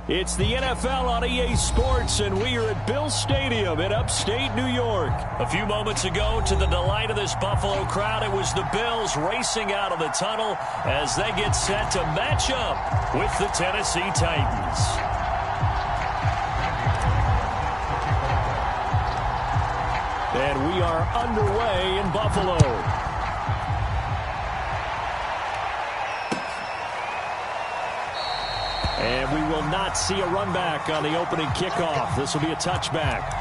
It's the NFL on EA Sports, and we are at Bill Stadium in upstate New York. A few moments ago, to the delight of this Buffalo crowd, it was the Bills racing out of the tunnel as they get set to match up with the Tennessee Titans. And we are underway in Buffalo. And we will not see a run back on the opening kickoff. This will be a touchback.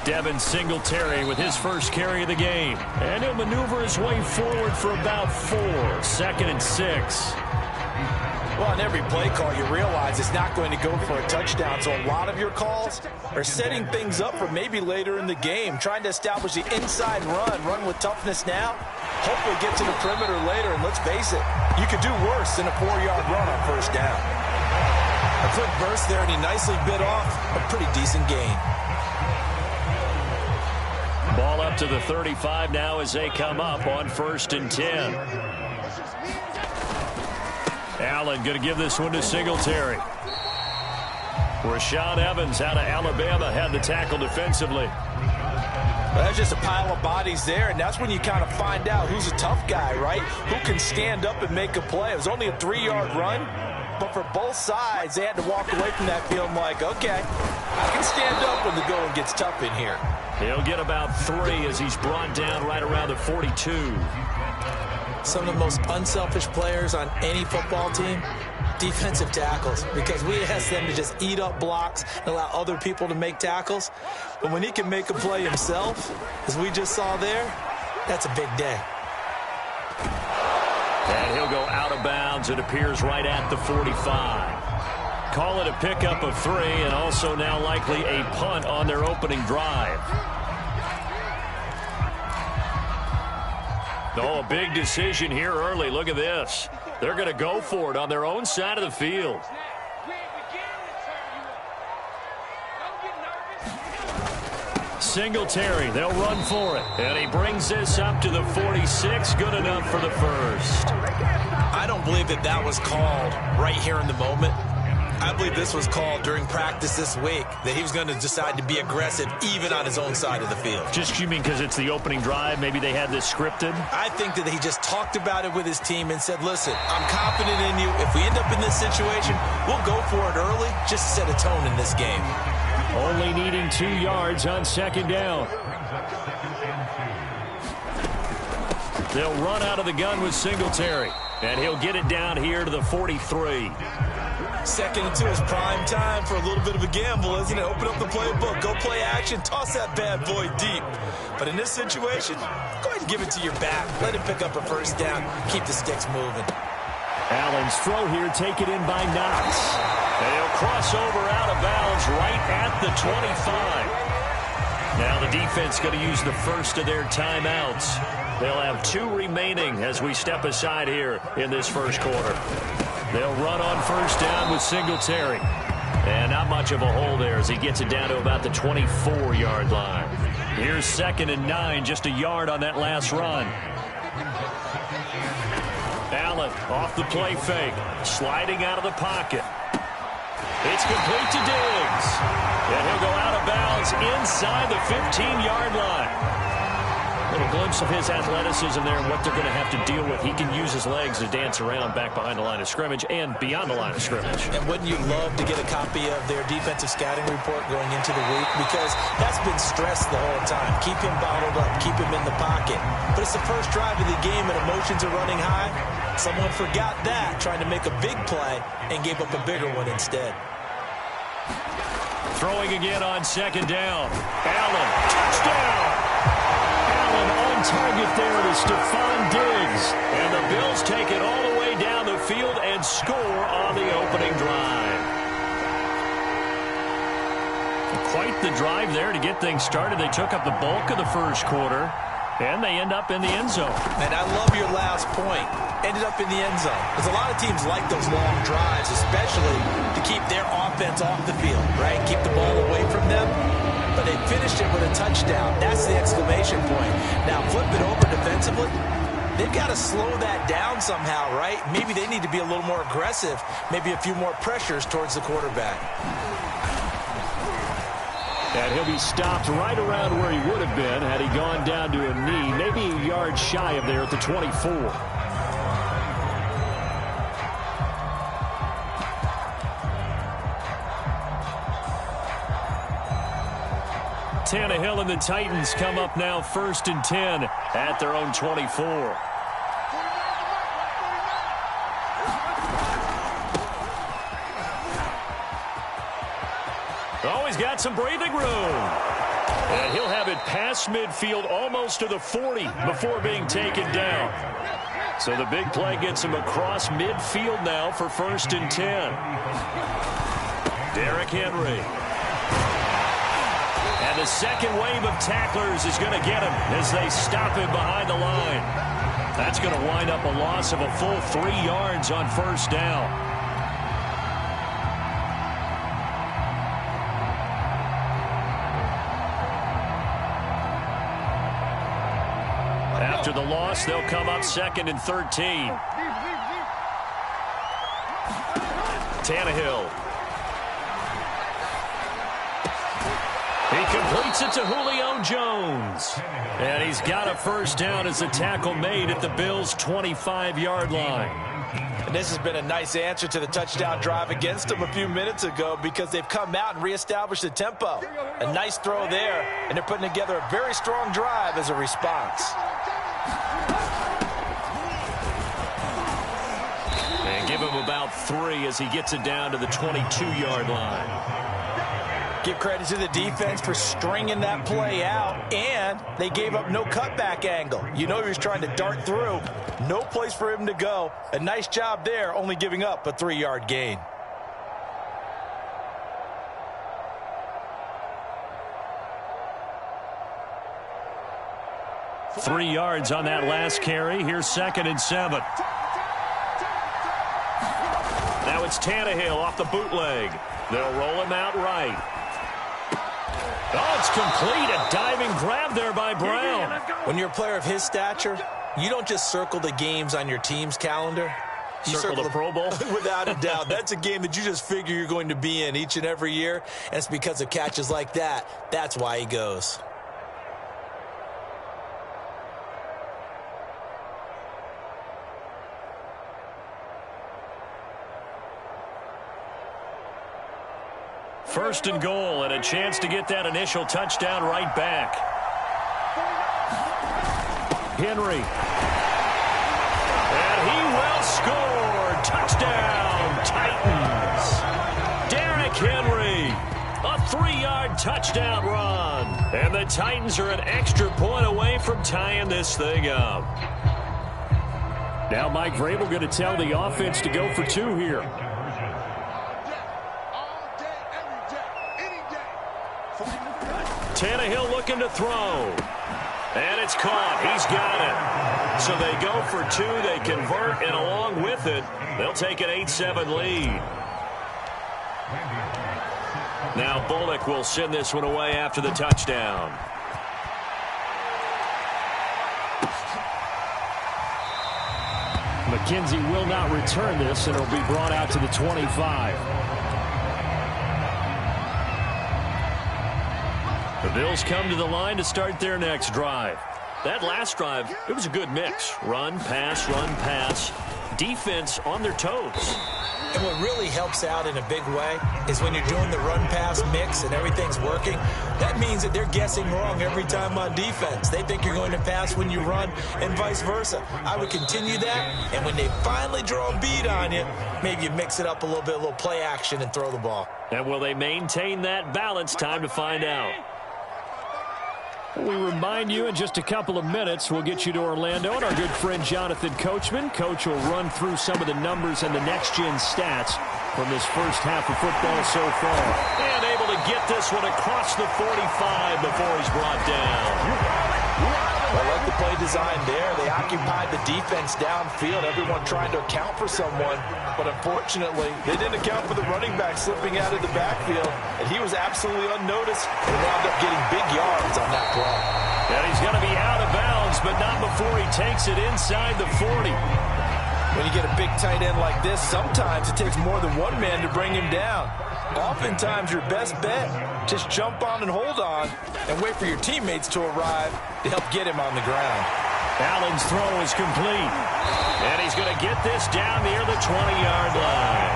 Devin Singletary with his first carry of the game. And he'll maneuver his way forward for about 4. 2nd and 6. Well, on every play call, you realize it's not going to go for a touchdown. So a lot of your calls are setting things up for maybe later in the game, trying to establish the inside run with toughness now. Hopefully get to the perimeter later, and let's face it, you could do worse than a 4-yard run on first down. A quick burst there, and he nicely bit off a pretty decent gain. Ball up to the 35 now as they come up on 1st and 10. Allen going to give this one to Singletary. Rashaan Evans out of Alabama had the tackle defensively. Well, that's just a pile of bodies there, and that's when you kind of find out who's a tough guy, right? Who can stand up and make a play. It was only a 3-yard run, but for both sides, they had to walk away from that feeling like, okay, I can stand up when the going gets tough in here. He'll get about 3 as he's brought down right around the 42. Some of the most unselfish players on any football team, defensive tackles, because we ask them to just eat up blocks and allow other people to make tackles. But when he can make a play himself, as we just saw there, that's a big day. And he'll go out of bounds. It appears right at the 45. Call it a pickup of 3, and also now likely a punt on their opening drive. Oh, a big decision here early. Look at this. They're going to go for it on their own side of the field. Singletary, they'll run for it. And he brings this up to the 46. Good enough for the first. I don't believe that was called right here in the moment. I believe this was called during practice this week, that he was going to decide to be aggressive even on his own side of the field. Just, you mean because it's the opening drive? Maybe they had this scripted? I think that he just talked about it with his team and said, listen, I'm confident in you. If we end up in this situation, we'll go for it early just to set a tone in this game. Only needing 2 yards on 2nd down. They'll run out of the gun with Singletary, and he'll get it down here to the 43. 2nd and 2 is prime time for a little bit of a gamble, isn't it? Open up the playbook, go play action, toss that bad boy deep. But in this situation, go ahead and give it to your back. Let him pick up a first down, keep the sticks moving. Allen's throw here taken in by Knox. And he'll cross over out of bounds right at the 25. Now the defense going to use the first of their timeouts. They'll have 2 remaining as we step aside here in this first quarter. They'll run on first down with Singletary. And not much of a hole there as he gets it down to about the 24-yard line. Here's 2nd and 9, just a yard on that last run. Allen off the play fake, sliding out of the pocket. It's complete to Diggs. And he'll go out of bounds inside the 15-yard line. A little glimpse of his athleticism there and what they're going to have to deal with. He can use his legs to dance around back behind the line of scrimmage and beyond the line of scrimmage. And wouldn't you love to get a copy of their defensive scouting report going into the week? Because that's been stressed the whole time. Keep him bottled up. Keep him in the pocket. But it's the first drive of the game and emotions are running high. Someone forgot that, trying to make a big play, and gave up a bigger one instead. Throwing again on 2nd down. Allen, touchdown! Allen on target there to Stephon Diggs. And the Bills take it all the way down the field and score on the opening drive. Quite the drive there to get things started. They took up the bulk of the first quarter, and they end up in the end zone. And I love your last point. ended up in the end zone. Because a lot of teams like those long drives, especially to keep their offense off the field, right? Keep the ball away from them. But they finished it with a touchdown. That's the exclamation point. Now flip it over defensively. They've got to slow that down somehow, right? Maybe they need to be a little more aggressive. Maybe a few more pressures towards the quarterback. And he'll be stopped right around where he would have been had he gone down to a knee, maybe a yard shy of there at the 24. Tannehill and the Titans come up now 1st and 10 at their own 24. Oh, he's got some breathing room. And he'll have it past midfield almost to the 40 before being taken down. So the big play gets him across midfield now for 1st and 10. Derrick Henry. And the second wave of tacklers is going to get him as they stop him behind the line. That's going to wind up a loss of a full 3 yards on 1st down. After the loss, they'll come up 2nd and 13. Tannehill. He completes it to Julio Jones. And he's got a 1st down as the tackle made at the Bills' 25-yard line. And this has been a nice answer to the touchdown drive against them a few minutes ago because they've come out and reestablished the tempo. A nice throw there, and they're putting together a very strong drive as a response. And give him about 3 as he gets it down to the 22-yard line. Give credit to the defense for stringing that play out, and they gave up no cutback angle. You know he was trying to dart through. No place for him to go. A nice job there, only giving up a 3-yard gain. Three yards on that last carry. Here's 2nd and 7. Now it's Tannehill off the bootleg. They'll roll him out right. Oh, it's complete. A diving grab there by Brown. When you're a player of his stature, you don't just circle the games on your team's calendar. You circle the Pro Bowl? Without a doubt. That's a game that you just figure you're going to be in each and every year. And it's because of catches like that. That's why he goes. First and goal, and a chance to get that initial touchdown right back. Henry. And he will score. Touchdown, Titans. Derrick Henry. A 3-yard touchdown run. And the Titans are an extra point away from tying this thing up. Now Mike Vrabel going to tell the offense to go for 2 here. Tannehill looking to throw. And it's caught. He's got it. So they go for 2. They convert, and along with it, they'll take an 8-7 lead. Now Bullock will send this one away after the touchdown. McKenzie will not return this, and it'll be brought out to the 25. The Bills come to the line to start their next drive. That last drive, it was a good mix. Run, pass, defense on their toes. And what really helps out in a big way is when you're doing the run-pass mix and everything's working, that means that they're guessing wrong every time on defense. They think you're going to pass when you run and vice versa. I would continue that, and when they finally draw a bead on you, maybe you mix it up a little bit, a little play action, and throw the ball. And will they maintain that balance? Time to find out. We remind you in just a couple of minutes we'll get you to Orlando and our good friend Jonathan Coachman. Coach will run through some of the numbers and the next-gen stats from this first half of football so far. And able to get this one across the 45 before he's brought down. I like the play design there. They occupied the defense downfield, everyone trying to account for someone. But unfortunately, they didn't account for the running back slipping out of the backfield, and he was absolutely unnoticed and wound up getting big yards on that play. And he's going to be out of bounds, but not before he takes it inside the 40. When you get a big tight end like this, sometimes it takes more than one man to bring him down. Oftentimes, your best bet, just jump on and hold on and wait for your teammates to arrive to help get him on the ground. Allen's throw is complete. And he's going to get this down near the 20-yard line.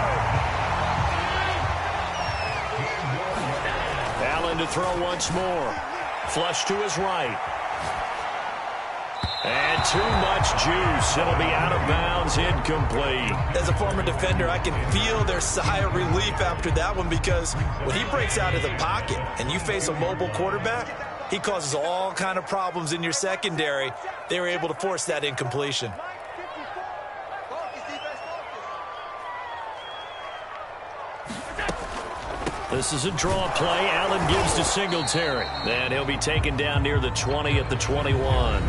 Allen to throw once more. Flush to his right. And too much juice. It'll be out of bounds, incomplete. As a former defender, I can feel their sigh of relief after that one, because when he breaks out of the pocket and you face a mobile quarterback, he causes all kind of problems in your secondary. They were able to force that incompletion. This is a draw play. Allen gives to Singletary. And he'll be taken down near the 20 at the 21.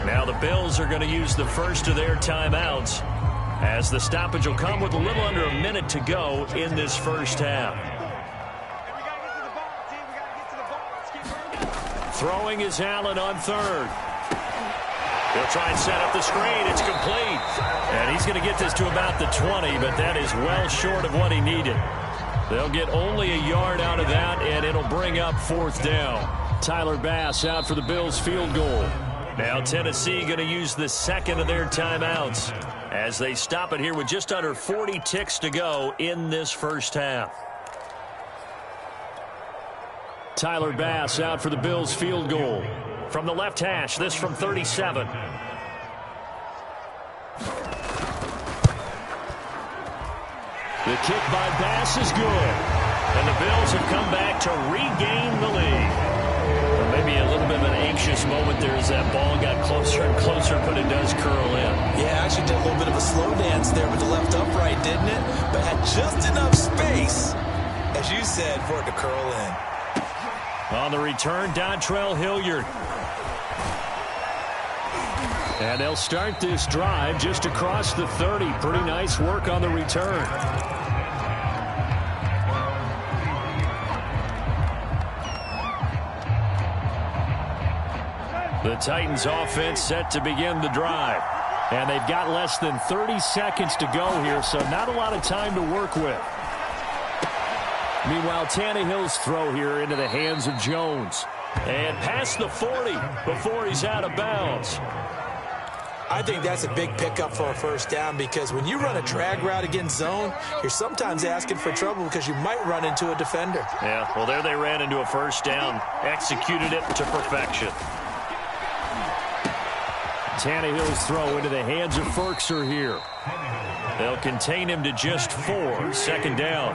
Now the Bills are going to use the first of their timeouts, as the stoppage will come with a little under a minute to go in this first half. Throwing is Allen on third. He'll try and set up the screen. It's complete. And he's going to get this to about the 20, but that is well short of what he needed. They'll get only a yard out of that, and it'll bring up fourth down. Tyler Bass out for the Bills field goal. Now Tennessee going to use the second of their timeouts as they stop it here with just under 40 ticks to go in this first half. Tyler Bass out for the Bills field goal. From the left hash, this from 37. The kick by Bass is good. And the Bills have come back to regain the lead. Maybe a little bit of an anxious moment there as that ball got closer and closer, but it does curl in. Yeah, actually did a little bit of a slow dance there with the left upright, didn't it? But had just enough space, as you said, for it to curl in. On the return, Dontrell Hilliard. And they'll start this drive just across the 30. Pretty nice work on the return. The Titans offense set to begin the drive. And they've got less than 30 seconds to go here, so not a lot of time to work with. Meanwhile, Tannehill's throw here into the hands of Jones. And past the 40 before he's out of bounds. I think that's a big pickup for a first down, because when you run a drag route against zone, you're sometimes asking for trouble because you might run into a defender. Yeah, well, there they ran into a first down. Executed it to perfection. Tannehill's throw into the hands of Ferkser here. They'll contain him to just 4. Second down.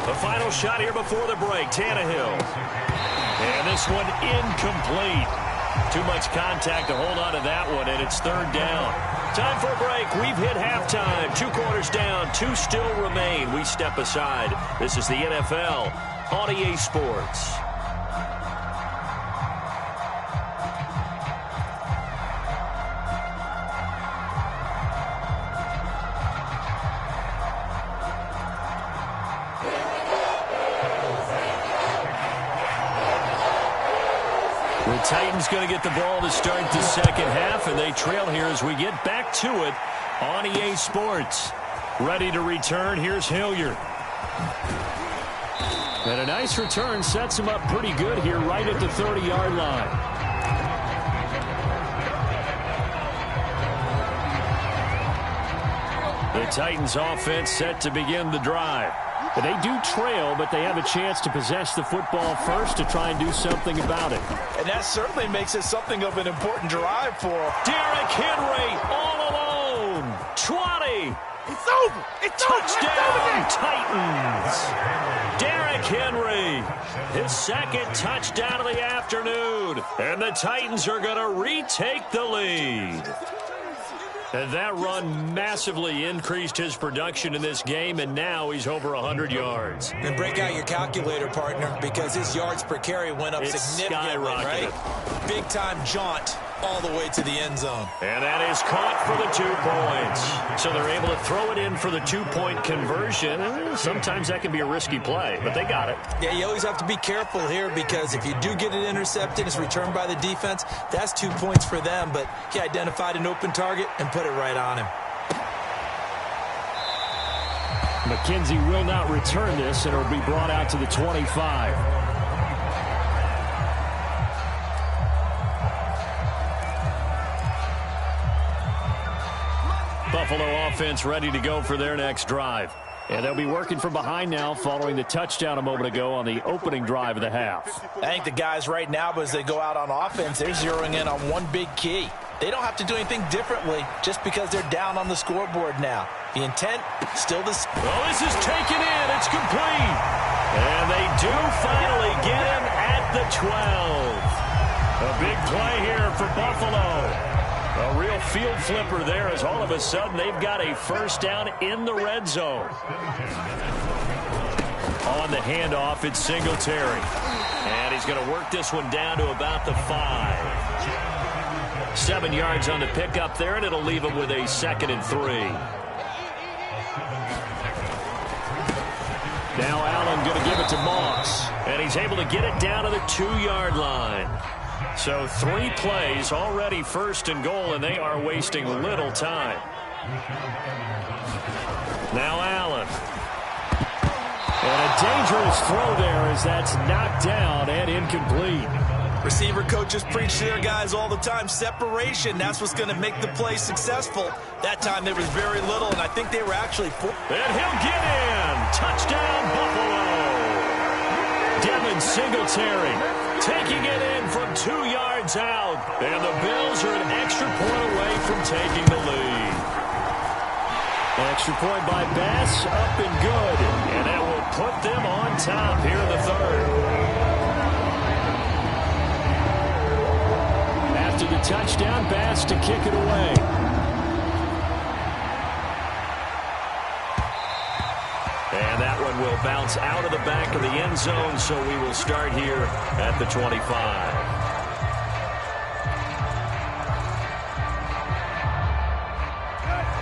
The final shot here before the break. Tannehill. And this one incomplete. Too much contact to hold on to that one, and it's third down. Time for a break. We've hit halftime. 2 quarters down. 2 still remain. We step aside. This is the NFL on EA Sports. The Titans going to get the ball to start the second half, and they trail here as we get back to it on EA Sports. Ready to return, here's Hilliard. And a nice return sets him up pretty good here right at the 30-yard line. The Titans offense set to begin the drive. They do trail, but they have a chance to possess the football first to try and do something about it. And that certainly makes it something of an important drive for them. Derrick Henry all alone. 20. It's over. It's touchdown, Titans. Derrick Henry, his second touchdown of the afternoon. And the Titans are going to retake the lead. And that run massively increased his production in this game, and now he's over 100 yards. And break out your calculator, partner, because his yards per carry went up significantly, right? Big-time jaunt all the way to the end zone. And that is caught for the 2 points. So they're able to throw it in for the 2-point conversion. Sometimes that can be a risky play, but they got it. Yeah, you always have to be careful here because if you do get it intercepted, it's returned by the defense, that's 2 points for them. But he identified an open target and put it right on him. McKenzie will not return this, and it will be brought out to the 25. Buffalo offense ready to go for their next drive. And they'll be working from behind now following the touchdown a moment ago on the opening drive of the half. I think the guys right now, as they go out on offense, they're zeroing in on one big key. They don't have to do anything differently just because they're down on the scoreboard now. The intent, still the same. Oh, this is taken in. It's complete. And they do finally get him at the 12. A big play here for Buffalo. A real field flipper there as all of a sudden they've got a first down in the red zone. On the handoff, it's Singletary. And he's going to work this one down to about the 5. 7 yards on the pickup there, and it'll leave him with a 2nd and 3. Now Allen going to give it to Moss. And he's able to get it down to the 2-yard line. So 3 plays already 1st and goal, and they are wasting little time. Now Allen. And a dangerous throw there as that's knocked down and incomplete. Receiver coaches preach to their guys all the time. Separation, that's what's going to make the play successful. That time there was very little, and I think they were actually... And he'll get in. Touchdown, Buffalo. Devin Singletary taking it in from 2 yards out. And the Bills are an extra point away from taking the lead. Extra point by Bass, up and good. And that will put them on top here in the 3rd. After the touchdown, Bass to kick it away. And that one will bounce out of the back of the end zone, so we will start here at the 25.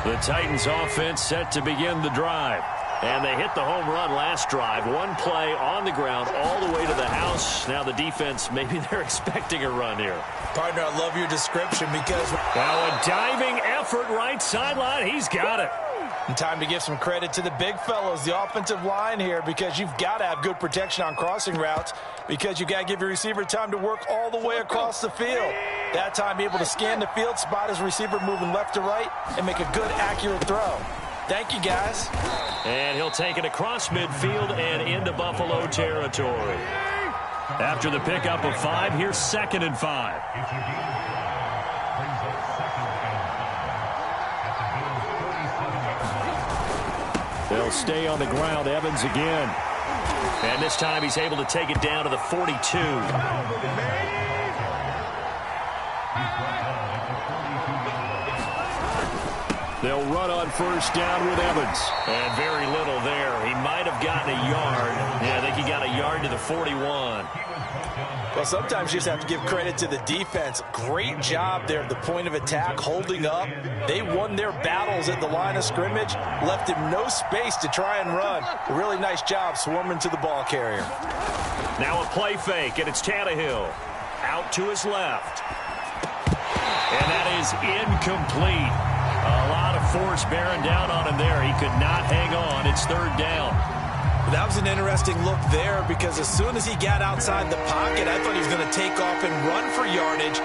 The Titans offense set to begin the drive. And they hit the home run last drive. 1 play on the ground all the way to the house. Now the defense, maybe they're expecting a run here. Partner, I love your description because... Now a diving effort right sideline. He's got it. And time to give some credit to the big fellows, the offensive line here, because you've got to have good protection on crossing routes because you've got to give your receiver time to work all the way across the field. That time, be able to scan the field, spot his receiver moving left to right, and make a good, accurate throw. Thank you, guys. And he'll take it across midfield and into Buffalo territory. After the pickup of 5, here's 2nd and 5. They'll stay on the ground. Evans again. And this time he's able to take it down to the 42. They'll run on first down with Evans. And very little there. He might have gotten a yard. Yeah, I think he got a yard to the 41. Well, sometimes you just have to give credit to the defense. Great job there at the point of attack, holding up. They won their battles at the line of scrimmage, left him no space to try and run. A really nice job swarming to the ball carrier. Now a play fake, and it's Tannehill. Out to his left. And that is incomplete. A lot of force bearing down on him there. He could not hang on. It's 3rd down. That was an interesting look there because as soon as he got outside the pocket, I thought he was going to take off and run for yardage.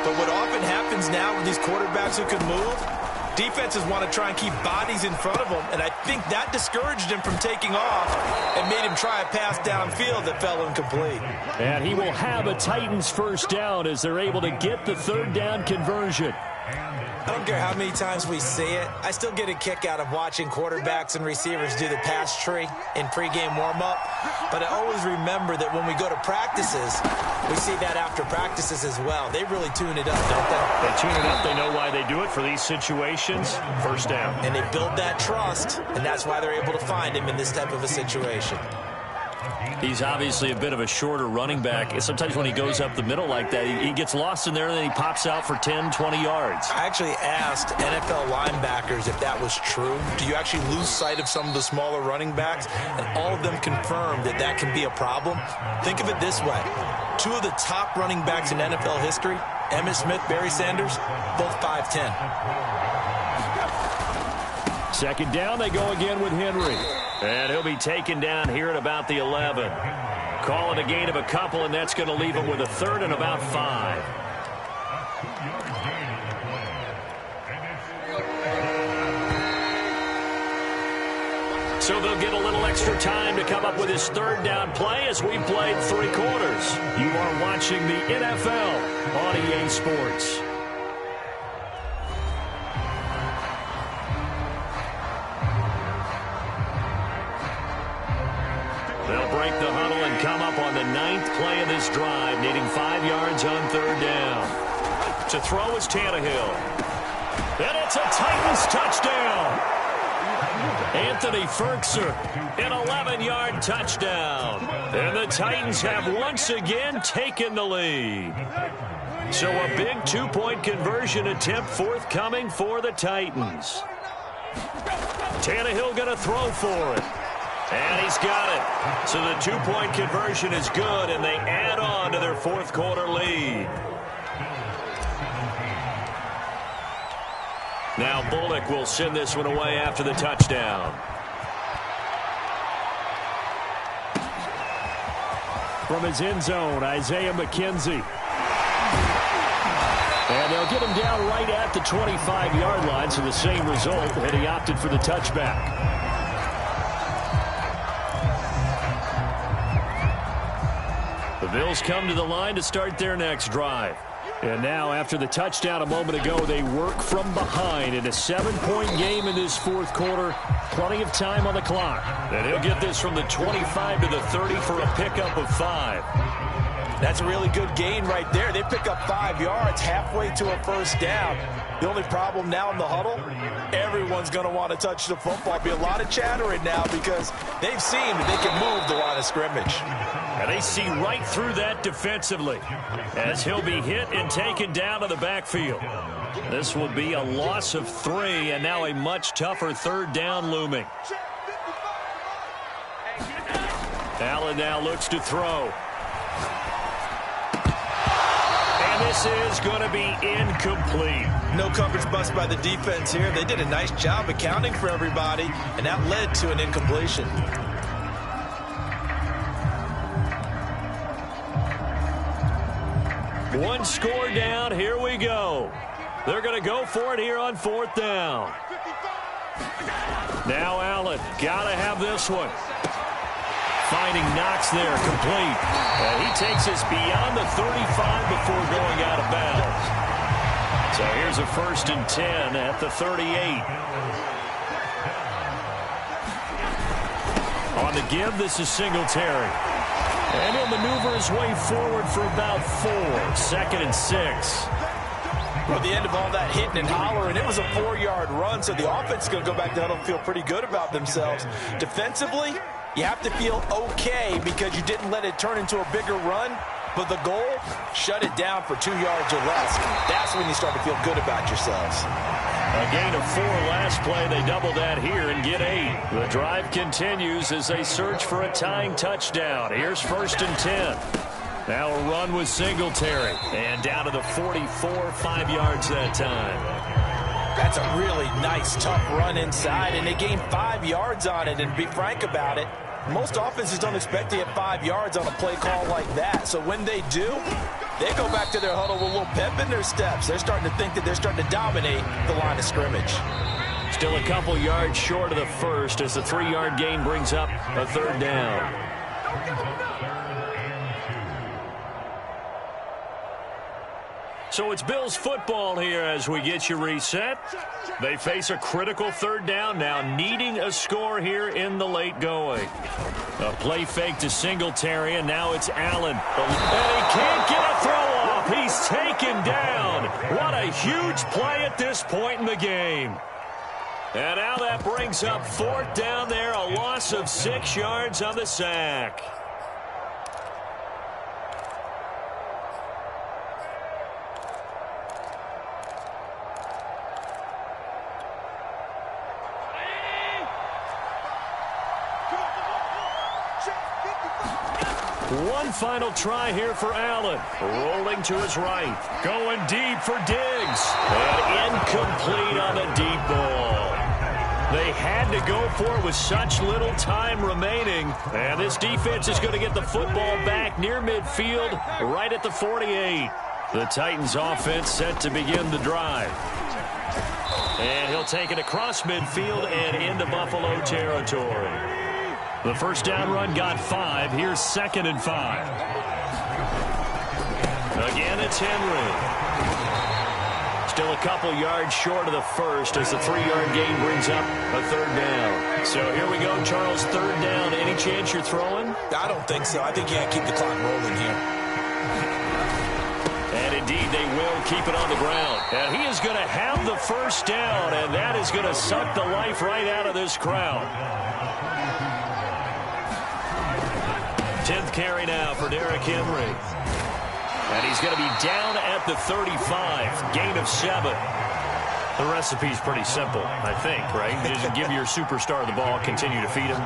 But what often happens now with these quarterbacks who can move, defenses want to try and keep bodies in front of them, and I think that discouraged him from taking off and made him try a pass downfield that fell incomplete. And he will have a Titans first down as they're able to get the 3rd down conversion. I don't care how many times we see it. I still get a kick out of watching quarterbacks and receivers do the pass tree in pregame warm-up. But I always remember that when we go to practices, we see that after practices as well. They really tune it up, don't they? They tune it up. They know why they do it for these situations. First down. And they build that trust, and that's why they're able to find him in this type of a situation. He's obviously a bit of a shorter running back. Sometimes when he goes up the middle like that, he gets lost in there, and then he pops out for 10, 20 yards. I actually asked NFL linebackers if that was true. Do you actually lose sight of some of the smaller running backs? And all of them confirmed that that can be a problem. Think of it this way. Two of the top running backs in NFL history, Emmitt Smith, Barry Sanders, both 5'10". Second down, they go again with Henry. And he'll be taken down here at about the 11. Call it a gain of a couple, and that's going to leave him with a third and about 5. So they'll get a little extra time to come up with his third down play as we played 3 quarters. You are watching the NFL on EA Sports. They'll break the huddle and come up on the 9th play of this drive, needing 5 yards on third down. To throw is Tannehill. And it's a Titans touchdown. Anthony Ferkser, an 11-yard touchdown. And the Titans have once again taken the lead. So a big 2-point conversion attempt forthcoming for the Titans. Tannehill going to throw for it. And he's got it. So the 2-point conversion is good, and they add on to their fourth quarter lead. Now Bullock will send this one away after the touchdown. From his end zone, Isaiah McKenzie. And they'll get him down right at the 25-yard line, so the same result, and he opted for the touchback. The Bills come to the line to start their next drive. And now, after the touchdown a moment ago, they work from behind in a 7-point game in this fourth quarter. Plenty of time on the clock. And he'll get this from the 25 to the 30 for a pickup of 5. That's a really good gain right there. They pick up 5 yards halfway to a first down. The only problem now in the huddle, everyone's going to want to touch the football. Be a lot of chattering now because they've seen that they can move the line of scrimmage. And they see right through that defensively as he'll be hit and taken down to the backfield. This will be a loss of 3, and now a much tougher third down looming. Allen now looks to throw. And this is going to be incomplete. No coverage bust by the defense here. They did a nice job accounting for everybody, and that led to an incompletion. One score down. Here we go. They're going to go for it here on fourth down. Now Allen. Got to have this one. Finding Knox there, complete. And he takes us beyond the 35 before going out of bounds. So here's a 1st and 10 at the 38. On the give, this is Singletary. And he'll maneuver his way forward for about 4. 2nd and 6. Well, at the end of all that hitting and hollering, it was a 4-yard run, so the offense is going to go back to huddle and feel pretty good about themselves. Defensively, you have to feel okay because you didn't let it turn into a bigger run. But the goal, shut it down for 2 yards or less. That's when you start to feel good about yourselves. A gain of 4 last play. They double that here and get 8. The drive continues as they search for a tying touchdown. Here's 1st and 10. Now a run with Singletary. And down to the 44, 5 yards that time. That's a really nice, tough run inside, and they gained 5 yards on it. And to be frank about it, most offenses don't expect to get 5 yards on a play call like that. So when they do, they go back to their huddle with a little pep in their steps. They're starting to think that they're starting to dominate the line of scrimmage. Still a couple yards short of the first as the 3-yard gain brings up a 3rd down. So it's Bills football here as we get you reset. They face a critical third down now, needing a score here in the late going. A play fake to Singletary, and now it's Allen. And he can't get a throw off. He's taken down. What a huge play at this point in the game. And now that brings up 4th down there, a loss of 6 yards on the sack. One final try here for Allen. Rolling to his right. Going deep for Diggs. And incomplete on the deep ball. They had to go for it with such little time remaining. And this defense is going to get the football back near midfield, right at the 48. The Titans offense set to begin the drive. And he'll take it across midfield and into Buffalo territory. The first down run got 5. Here's 2nd and 5. Again, it's Henry. Still a couple yards short of the first as the 3-yard gain brings up a 3rd down. So here we go, Charles, 3rd down. Any chance you're throwing? I don't think so. I think you got to keep the clock rolling here. And indeed, they will keep it on the ground. And he is going to have the first down, and that is going to suck the life right out of this crowd. 10th carry now for Derrick Henry. And he's going to be down at the 35. Gain of 7. The recipe's pretty simple, I think, right? Just give your superstar the ball, continue to feed him.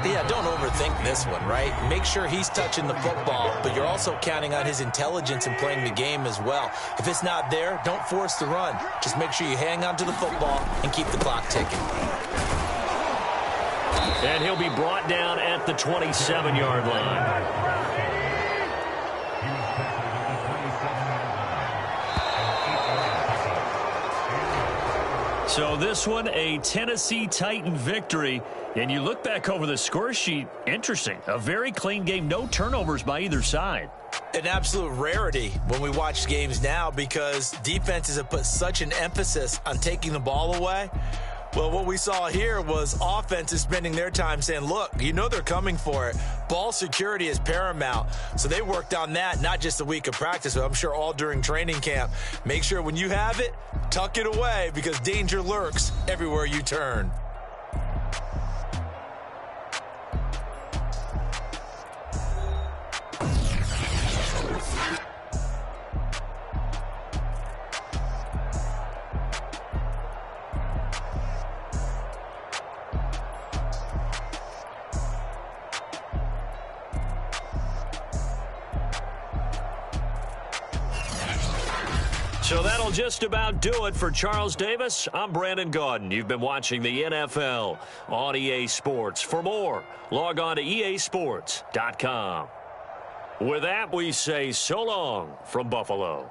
Yeah, don't overthink this one, right? Make sure he's touching the football, but you're also counting on his intelligence in playing the game as well. If it's not there, don't force the run. Just make sure you hang on to the football and keep the clock ticking. And he'll be brought down at the 27-yard line. So this one, a Tennessee Titan victory. And you look back over the score sheet, interesting. A very clean game, no turnovers by either side. An absolute rarity when we watch games now because defenses have put such an emphasis on taking the ball away. Well, what we saw here was offenses spending their time saying, look, you know they're coming for it. Ball security is paramount. So they worked on that, not just a week of practice, but I'm sure all during training camp. Make sure when you have it, tuck it away because danger lurks everywhere you turn. So that'll just about do it for Charles Davis. I'm Brandon Gaudin. You've been watching the NFL on EA Sports. For more, log on to easports.com. With that, we say so long from Buffalo.